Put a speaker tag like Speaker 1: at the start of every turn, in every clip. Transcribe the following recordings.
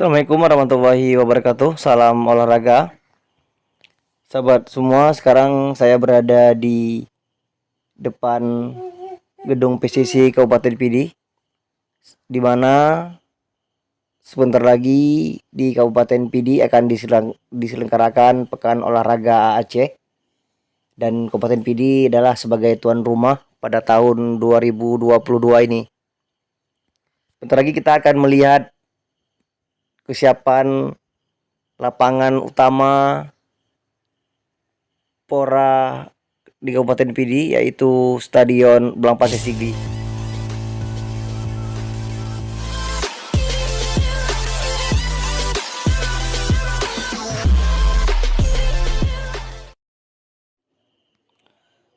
Speaker 1: Assalamualaikum warahmatullahi wabarakatuh. Salam olahraga. Sahabat semua, sekarang saya berada di depan gedung PCC Kabupaten Pidi, di mana sebentar lagi di Kabupaten Pidi akan diselenggarakan Pekan Olahraga Aceh, dan Kabupaten Pidi adalah sebagai tuan rumah pada tahun 2022 ini. Bentar lagi kita akan melihat kesiapan lapangan utama Pora di Kabupaten Pidi, yaitu Stadion Blang Pasir Sigli.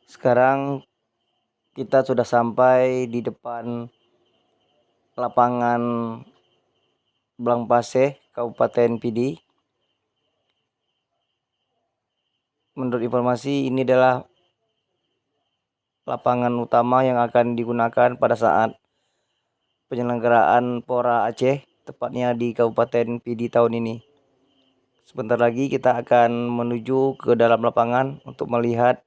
Speaker 1: Sekarang kita sudah sampai di depan lapangan Blang Pasir Kabupaten Pidi. Menurut informasi, ini adalah lapangan utama yang akan digunakan pada saat penyelenggaraan Pora Aceh, tepatnya di Kabupaten Pidi tahun ini. Sebentar lagi kita akan menuju ke dalam lapangan untuk melihat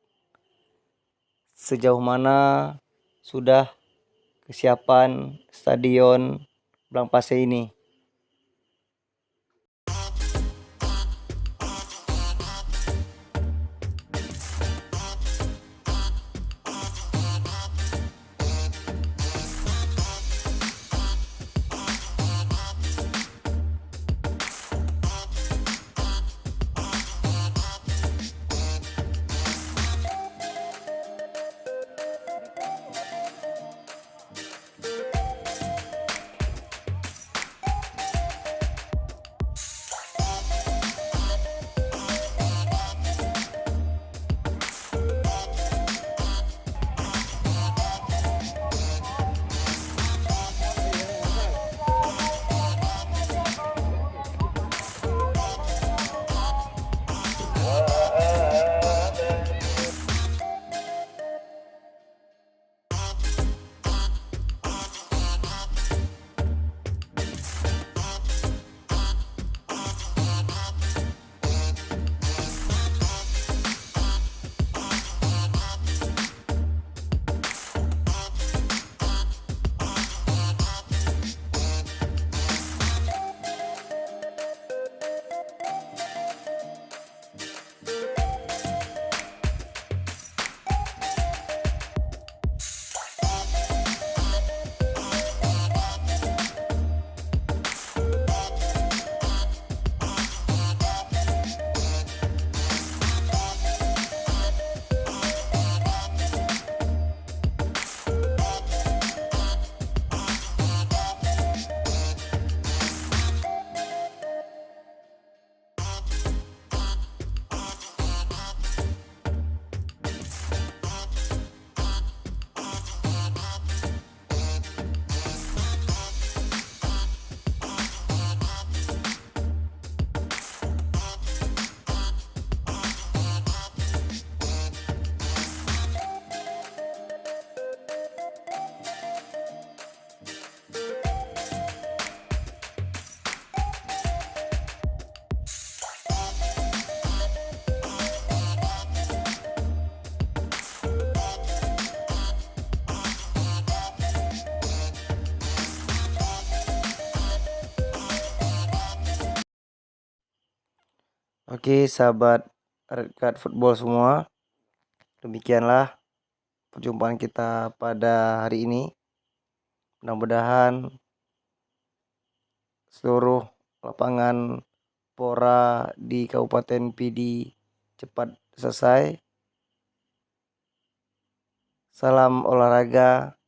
Speaker 1: sejauh mana sudah kesiapan Stadion Blang Pasir ini. Oke, sahabat Redcard Football semua, demikianlah perjumpaan kita pada hari ini. Mudah-mudahan seluruh lapangan Pora di Kabupaten Pidi cepat selesai. Salam olahraga.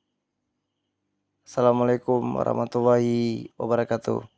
Speaker 1: Assalamualaikum warahmatullahi wabarakatuh.